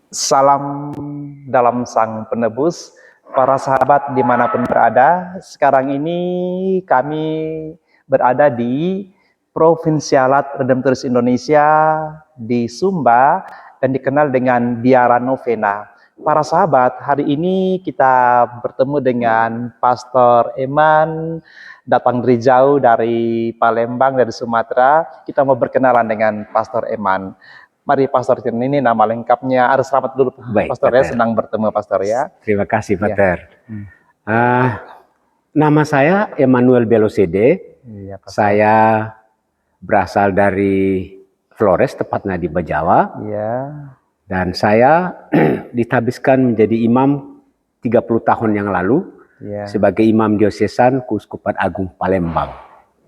Salam dalam Sang Penebus, para sahabat dimanapun berada. Sekarang ini kami berada di Provinsialat Redemptoris Indonesia di Sumba dan dikenal dengan Biara Novena. Para sahabat, hari ini kita bertemu dengan Pastor Eman, datang dari jauh dari Palembang, dari Sumatera. Kita mau berkenalan dengan Pastor Eman. Mari Pastor, ini nama lengkapnya. Harus selamat dulu Baik, Pastor ya, Pater. senang bertemu Pastor ya. Terima kasih, Pater. Nama saya Emmanuel Belosede. Iya, Pastor. Saya berasal dari Flores, tepatnya di Bajawa. Iya. Dan saya ditabiskan menjadi imam 30 tahun yang lalu Iya. sebagai imam diosesan Keuskupan Agung Palembang.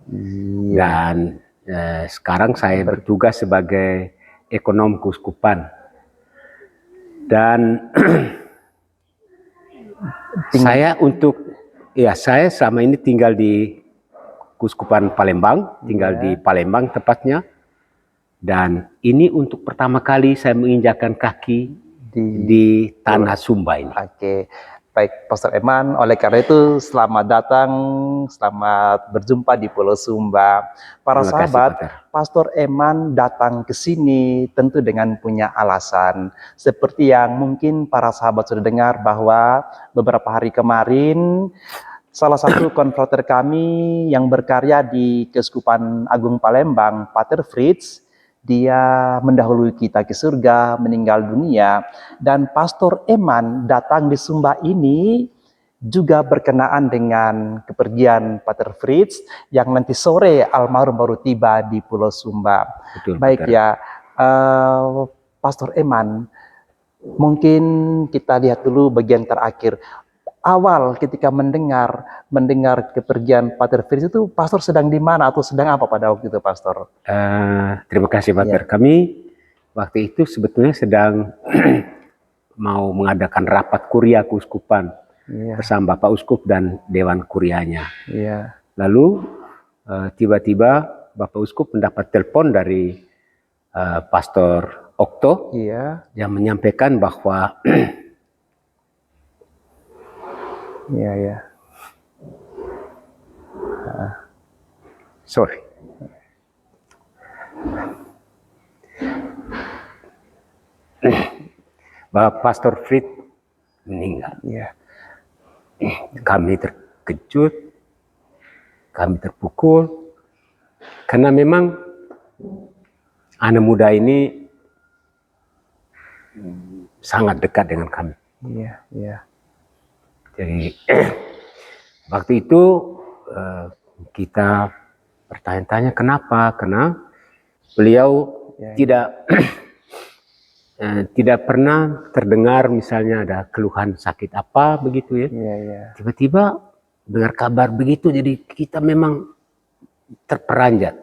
Iya. Dan sekarang saya bertugas sebagai ekonom keuskupan. Dan saya selama ini tinggal di Keuskupan Palembang, tinggal di Palembang tepatnya. Dan ini untuk pertama kali saya menginjakkan kaki di tanah Sumba ini. Oke. Baik Pastor Eman, oleh karena itu selamat datang, selamat berjumpa di Pulau Sumba. Para Terima sahabat, kasih, Pater. Pastor Eman datang ke sini tentu dengan punya alasan. Seperti yang mungkin para sahabat sudah dengar bahwa beberapa hari kemarin salah satu konfrater kami yang berkarya di Keuskupan Agung Palembang, Pater Fritz, dia mendahului kita ke surga, meninggal dunia. Dan Pastor Eman datang di Sumba ini juga berkenaan dengan kepergian Pater Fritz yang nanti sore almarhum baru tiba di Pulau Sumba. Betul, Baik Pater. ya, Pastor Eman, mungkin kita lihat dulu bagian terakhir. Awal ketika mendengar kepergian Pater Fritz itu, Pastor sedang di mana atau sedang apa pada waktu itu, Pastor? Terima kasih, Pater. Kami waktu itu sebetulnya sedang mau mengadakan rapat kuria keuskupan bersama Bapak Uskup dan Dewan Kurianya. Lalu tiba-tiba Bapak Uskup mendapat telepon dari Pastor Okto yang menyampaikan bahwa bahwa Pastor Fritz meninggal. Kami terkejut, kami terpukul, karena memang anak muda ini sangat dekat dengan kami. Jadi waktu itu kita bertanya-tanya kenapa? Karena beliau tidak pernah terdengar misalnya ada keluhan sakit apa begitu ya. Tiba-tiba dengar kabar begitu, jadi kita memang terperanjat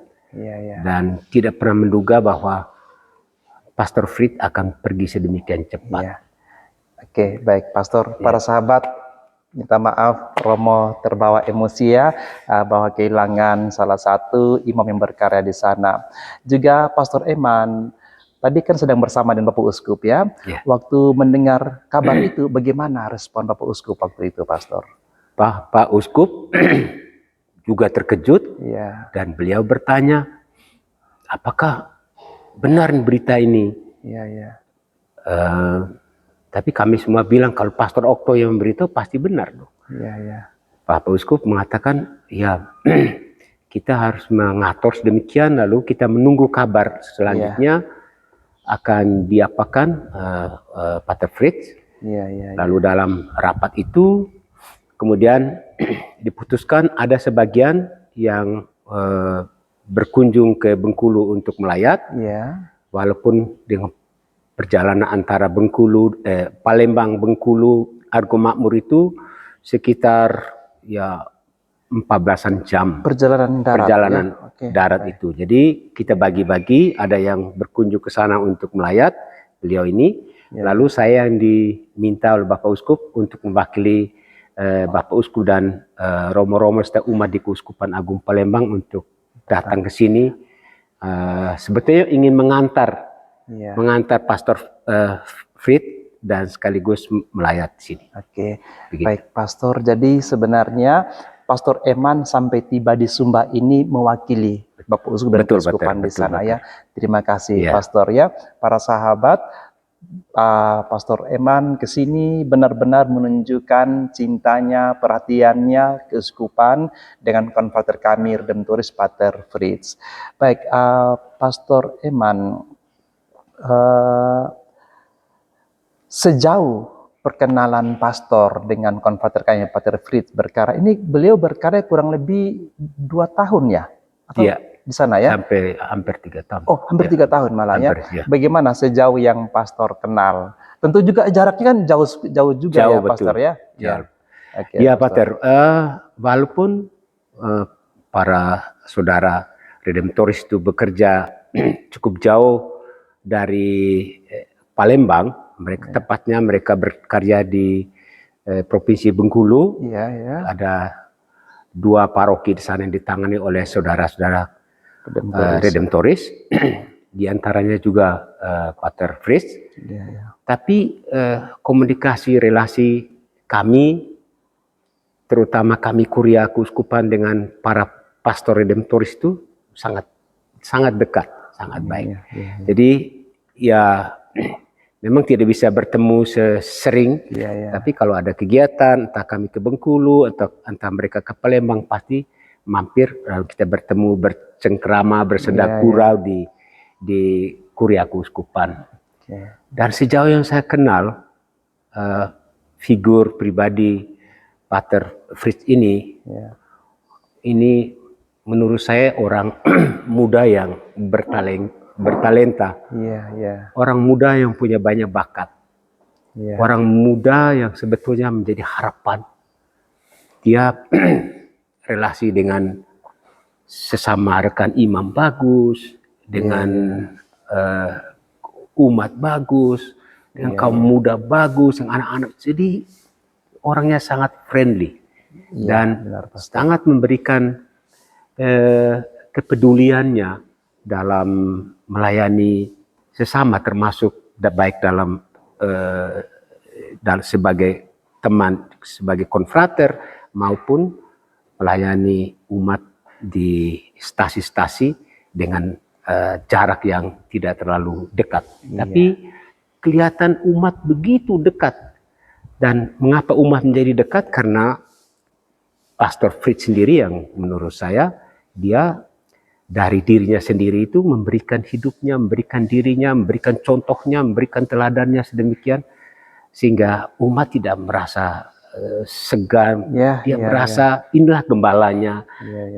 dan tidak pernah menduga bahwa Pastor Fritz akan pergi sedemikian cepat. Oke, baik Pastor. Para sahabat, minta maaf Romo terbawa emosi ya, bahwa kehilangan salah satu imam yang berkarya di sana. Juga Pastor Eman, tadi kan sedang bersama dengan Bapak Uskup ya. Waktu mendengar kabar itu, bagaimana respon Bapak Uskup waktu itu, Pastor? Pak Uskup juga terkejut dan beliau bertanya, apakah benar berita ini? Tapi kami semua bilang kalau Pastor Okto yang memberitahu pasti benar dong. Pak Uskup mengatakan, ya kita harus mengatur sedemikian, lalu kita menunggu kabar selanjutnya akan diapakan Pater Fritz. Lalu dalam rapat itu kemudian diputuskan ada sebagian yang berkunjung ke Bengkulu untuk melayat, walaupun dengan perjalanan antara Palembang, Bengkulu, Argomakmur itu sekitar 14-an jam perjalanan darat itu. Jadi kita bagi-bagi, ada yang berkunjung ke sana untuk melayat beliau ini, lalu saya yang diminta oleh Bapak Uskup untuk mewakili Bapak Uskup dan Romo-Romo serta umat di Keuskupan Agung Palembang untuk datang ke sini. Sebetulnya ingin mengantar Pastor Fritz dan sekaligus melayat di sini. Oke, Begitu. baik Pastor. Jadi sebenarnya Pastor Eman sampai tiba di Sumba ini mewakili Bapak Uskup dan Betul, Keuskupan di betul, sana betul. ya. Terima kasih Iya. Pastor ya. Para sahabat, Pastor Eman ke sini benar-benar menunjukkan cintanya, perhatiannya, keuskupan dengan konfrater kami Redemptoris Pater Fritz. Baik, Pastor Eman, sejauh perkenalan pastor dengan konfrater kami Pater Fritz berkarya, ini beliau berkarya kurang lebih 2 tahun ya? Atau Iya. di sana ya? Sampai hampir 3 tahun. Oh, hampir 3 tahun malah ya. Hampir, ya. Bagaimana sejauh yang pastor kenal? Tentu juga jaraknya kan jauh juga Jauh, ya, betul. Pastor ya. Jauh. Oke, Ya, Pastor. Pater. Walaupun para saudara Redemptoris itu bekerja cukup jauh dari Palembang, tepatnya mereka berkarya di Provinsi Bengkulu. Iya, ya. Ada 2 paroki di sana yang ditangani oleh saudara-saudara Redemptoris. Di antaranya juga Pater Fritz. Iya, ya. Tapi komunikasi relasi kami, terutama kami Kuria Keuskupan dengan para pastor Redemptoris itu sangat dekat, sangat baik. Iya, iya. Jadi ya memang tidak bisa bertemu sering, Iya, ya. tapi kalau ada kegiatan, entah kami ke Bengkulu atau entah mereka ke Palembang, pasti mampir lalu kita bertemu, bercengkrama, bersenda gurau di Kuria Keuskupan. Dan sejauh yang saya kenal figur pribadi Pater Fritz ini menurut saya orang muda yang bertalenta, orang muda yang punya banyak bakat, orang muda yang sebetulnya menjadi harapan. Dia relasi dengan sesama rekan imam bagus, dengan umat bagus, dengan kaum muda bagus, yang anak-anak. Jadi orangnya sangat friendly dan sangat memberikan kepeduliannya dalam melayani sesama, termasuk baik dalam sebagai teman, sebagai konfrater, maupun melayani umat di stasi-stasi dengan jarak yang tidak terlalu dekat. Tapi kelihatan umat begitu dekat. Dan mengapa umat menjadi dekat? Karena Pastor Fritz sendiri yang menurut saya, dia dari dirinya sendiri itu memberikan hidupnya, memberikan dirinya, memberikan contohnya, memberikan teladannya sedemikian, sehingga umat tidak merasa segan. Dia merasa inilah gembalanya,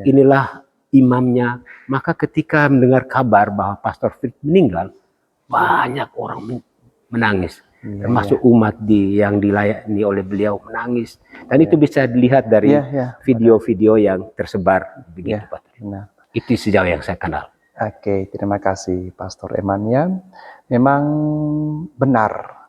inilah imamnya. Maka ketika mendengar kabar bahwa Pastor Fritz meninggal, banyak orang menangis. Termasuk umat yang dilayani oleh beliau menangis. Dan itu bisa dilihat dari video-video yang tersebar begitu, Pak. Itu sejauh yang saya kenal. Oke, terima kasih Pastor Eman. Memang benar,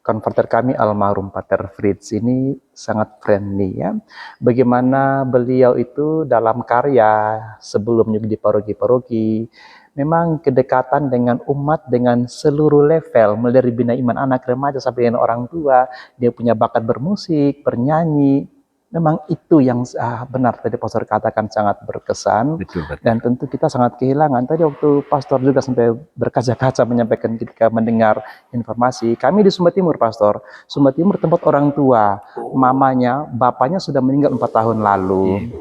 konverter kami almarhum Pater Fritz ini sangat friendly ya. Bagaimana beliau itu dalam karya sebelumnya di paroki-paroki, memang kedekatan dengan umat dengan seluruh level, mulai dari bina iman anak remaja sampai dengan orang tua. Dia punya bakat bermusik, bernyanyi. Memang itu yang benar tadi Pastor katakan sangat berkesan. Betul. Dan tentu kita sangat kehilangan. Tadi waktu Pastor juga sampai berkaca-kaca menyampaikan ketika mendengar informasi. Kami di Sumba Timur, Pastor. Sumba Timur tempat orang tua. Mamanya, bapaknya sudah meninggal 4 tahun lalu.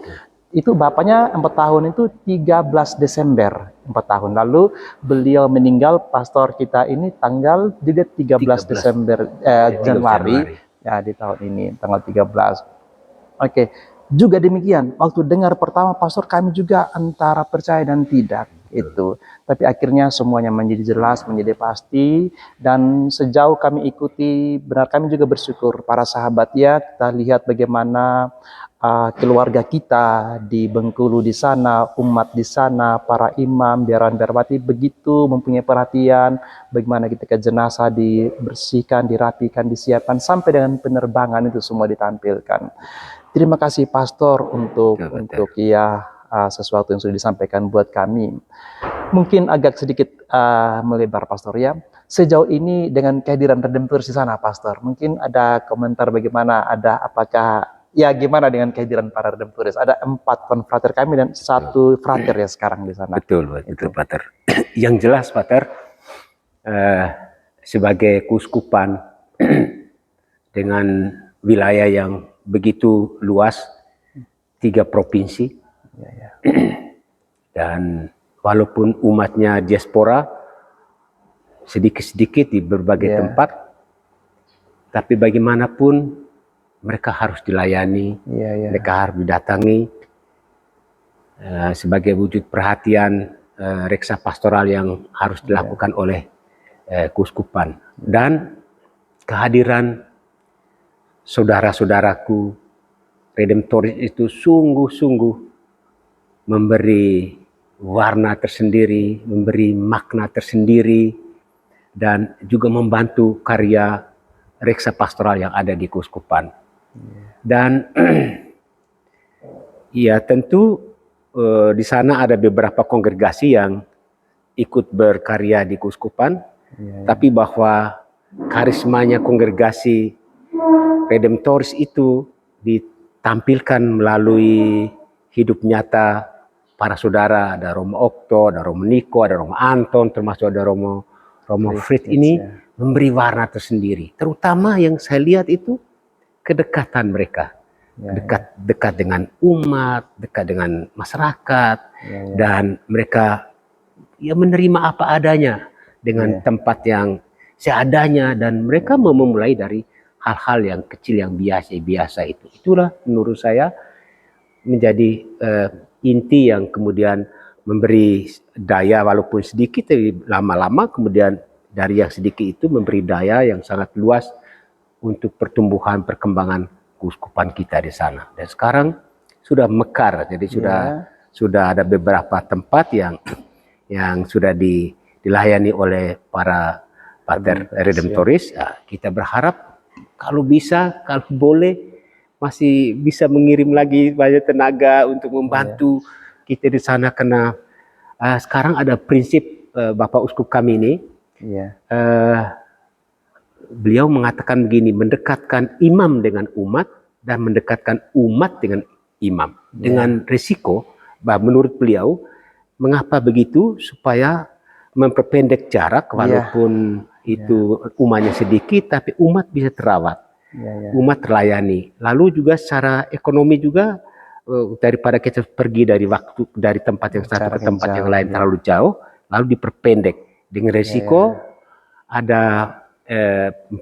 Itu bapaknya 4 tahun itu 13 Desember 4 tahun lalu beliau meninggal. Pastor kita ini tanggal juga 13 Desember Januari ya di tahun ini tanggal 13. Oke, juga demikian waktu dengar pertama Pastor kami juga antara percaya dan tidak itu, tapi akhirnya semuanya menjadi jelas, menjadi pasti. Dan sejauh kami ikuti, benar kami juga bersyukur para sahabat ya, kita lihat bagaimana keluarga kita di Bengkulu di sana, umat di sana, para imam, biaran biarawati begitu mempunyai perhatian bagaimana ketika jenazah dibersihkan, dirapikan, disiapkan sampai dengan penerbangan itu semua ditampilkan. Terima kasih Pastor untuk sesuatu yang sudah disampaikan buat kami. Mungkin agak sedikit melebar Pastor ya. sejauh ini dengan kehadiran Redemptoris di sana, Pastor, mungkin ada komentar bagaimana, apakah ya gimana dengan kehadiran para Redemptoris? Ada 4 konfrater kami dan 1 frater ya sekarang di sana. Betul, Pater. Yang jelas, Pater, sebagai keuskupan dengan wilayah yang begitu luas, 3 provinsi, dan walaupun umatnya diaspora sedikit-sedikit di berbagai tempat, tapi bagaimanapun mereka harus dilayani, mereka harus didatangi sebagai wujud perhatian reksa pastoral yang harus dilakukan oleh keuskupan. Dan kehadiran saudara-saudaraku Redemptoris itu sungguh-sungguh memberi warna tersendiri, memberi makna tersendiri, dan juga membantu karya reksa pastoral yang ada di keuskupan. Dan ya tentu di sana ada beberapa kongregasi yang ikut berkarya di keuskupan, tapi bahwa karismanya kongregasi Redemptoris itu ditampilkan melalui hidup nyata para saudara. Ada Romo Okto, ada Romo Niko, ada Romo Anton, termasuk ada Romo Fritz ini memberi warna tersendiri. Terutama yang saya lihat itu kedekatan mereka, dekat dengan umat, dekat dengan masyarakat, dan mereka ya menerima apa adanya dengan tempat yang seadanya, dan mereka mau memulai dari hal-hal yang kecil yang biasa itu. Itulah menurut saya menjadi inti yang kemudian memberi daya walaupun sedikit, tapi lama-lama kemudian dari yang sedikit itu memberi daya yang sangat luas untuk pertumbuhan perkembangan keuskupan kita di sana. Dan sekarang sudah mekar, jadi sudah ada beberapa tempat yang sudah dilayani oleh para Pater Redemptoris. Ya, kita berharap kalau bisa, kalau boleh masih bisa mengirim lagi banyak tenaga untuk membantu kita di sana, karena sekarang ada prinsip Bapak Uskup kami ini, beliau mengatakan begini, mendekatkan imam dengan umat dan mendekatkan umat dengan imam, dengan risiko bahwa menurut beliau, mengapa begitu? Supaya memperpendek jarak, walaupun itu umatnya sedikit, tapi umat bisa terawat, umat terlayani. Lalu juga secara ekonomi juga, daripada kita pergi dari tempat yang satu ke tempat yang lain terlalu jauh, lalu diperpendek dengan resiko ada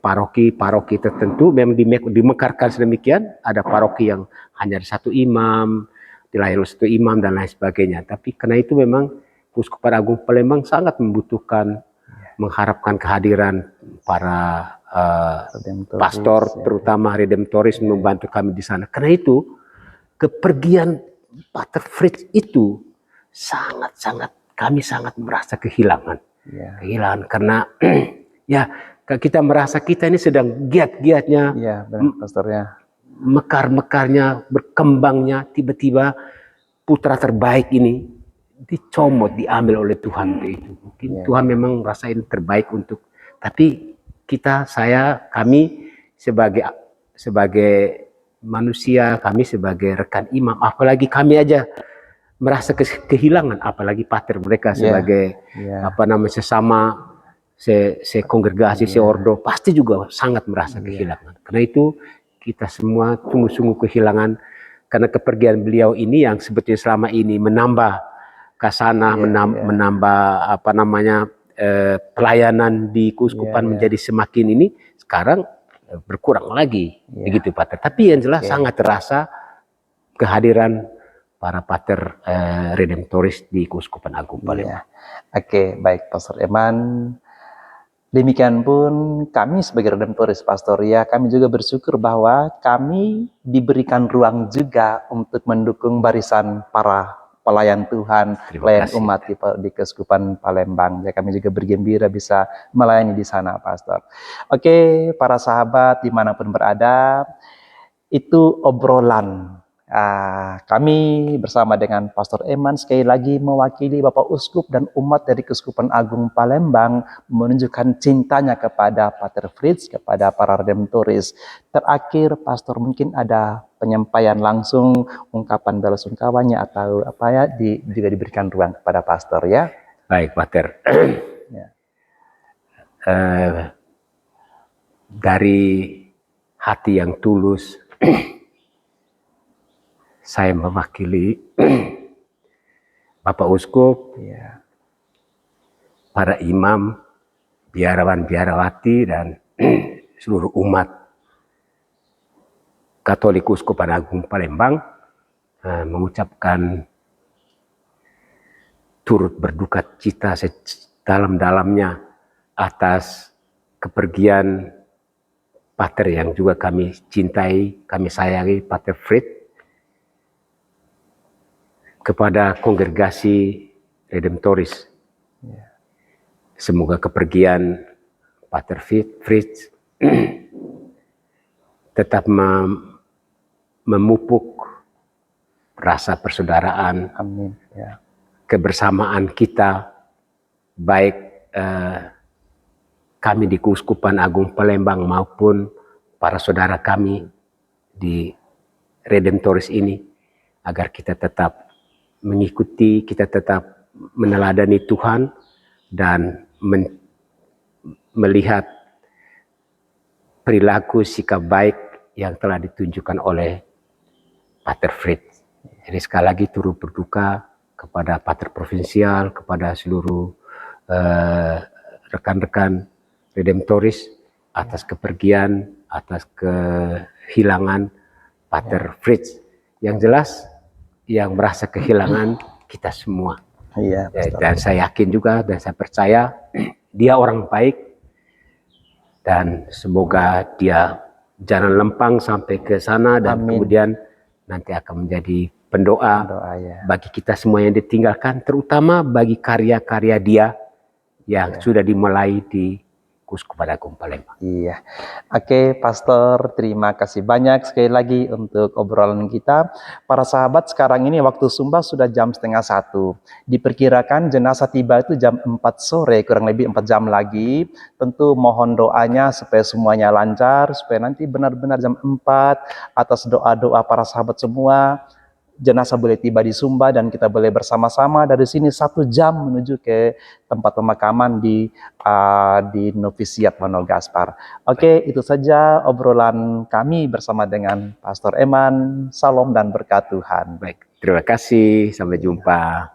paroki tertentu memang dimekarkan sedemikian, ada paroki yang hanya ada 1 imam, dilayani oleh 1 imam dan lain sebagainya. Tapi karena itu memang Keuskupan Agung Palembang sangat membutuhkan, mengharapkan kehadiran para pastor, terutama Redemptoris membantu kami di sana. Karena itu kepergian Pater Fritz itu kami sangat merasa kehilangan. Kehilangan karena ya kita merasa kita ini sedang giat-giatnya, mekar-mekarnya, berkembangnya, tiba-tiba putra terbaik ini dicomot, diambil oleh Tuhan itu. Mungkin Tuhan memang rasain terbaik untuk, tapi kami sebagai manusia, kami sebagai rekan imam, apalagi kami aja merasa kehilangan, apalagi pater mereka sebagai sesama sekongregasi, seordo, pasti juga sangat merasa kehilangan. Karena itu kita semua sungguh-sungguh kehilangan, karena kepergian beliau ini yang sebetulnya selama ini menambah kasana, menambah pelayanan di keuskupan menjadi semakin ini, sekarang berkurang lagi, begitu Pater. Tapi yang jelas sangat terasa kehadiran para Pater Redemptoris di Keuskupan Agung Palembang. Oke, baik Pastor Eman. Demikian pun kami sebagai Redemptoris Pastoria, kami juga bersyukur bahwa kami diberikan ruang juga untuk mendukung barisan para pelayan Tuhan, pelayan umat di Keuskupan Palembang. Ya, kami juga bergembira bisa melayani di sana, Pastor. Oke, para sahabat dimanapun berada, itu obrolan Kami bersama dengan Pastor Eman sekali lagi mewakili Bapak Uskup dan umat dari Keuskupan Agung Palembang menunjukkan cintanya kepada Pater Fritz, kepada para redemptoris. Terakhir, Pastor mungkin ada penyampaian langsung, ungkapan belasungkawanya atau apa ya, juga diberikan ruang kepada Pastor ya. Baik, Pater. Ya. Dari hati yang tulus, saya mewakili Bapak Uskup, Ya. para imam, biarawan-biarawati, dan seluruh umat Katolik Keuskupan Agung Palembang mengucapkan turut berduka cita sedalam-dalamnya atas kepergian Pater yang juga kami cintai, kami sayangi, Pater Fritz, kepada kongregasi Redemptoris. Semoga kepergian Pater Fritz tetap memupuk rasa persaudaraan, Amin. Ya. kebersamaan kita, baik kami di Keuskupan Agung Palembang maupun para saudara kami di Redemptoris ini, agar kita tetap mengikuti, kita tetap meneladani Tuhan dan melihat perilaku sikap baik yang telah ditunjukkan oleh Pater Fritz. Jadi sekali lagi turut berduka kepada Pater Provinsial, kepada seluruh rekan-rekan Redemptoris atas kepergian, atas kehilangan Pater Fritz. Yang jelas yang merasa kehilangan kita semua. Iya, Dan saya yakin juga dan saya percaya dia orang baik, dan semoga dia jalan lempang sampai ke sana dan Amin. kemudian nanti akan menjadi pendoa ya. bagi kita semua yang ditinggalkan, terutama bagi karya-karya dia yang sudah dimulai di Keuskupan Agung Palembang. Iya. Oke, Pastor, terima kasih banyak sekali lagi untuk obrolan kita. Para sahabat, sekarang ini waktu Sumba sudah jam 12:30. Diperkirakan jenazah tiba itu jam 4 sore, kurang lebih 4 jam lagi. Tentu mohon doanya supaya semuanya lancar, supaya nanti benar-benar jam 4 atas doa-doa para sahabat semua, jenazah boleh tiba di Sumba dan kita boleh bersama-sama dari sini 1 jam menuju ke tempat pemakaman di Novisiat Monogaspar. Oke, itu saja obrolan kami bersama dengan Pastor Eman. Salam dan berkat Tuhan. Baik, terima kasih, sampai jumpa.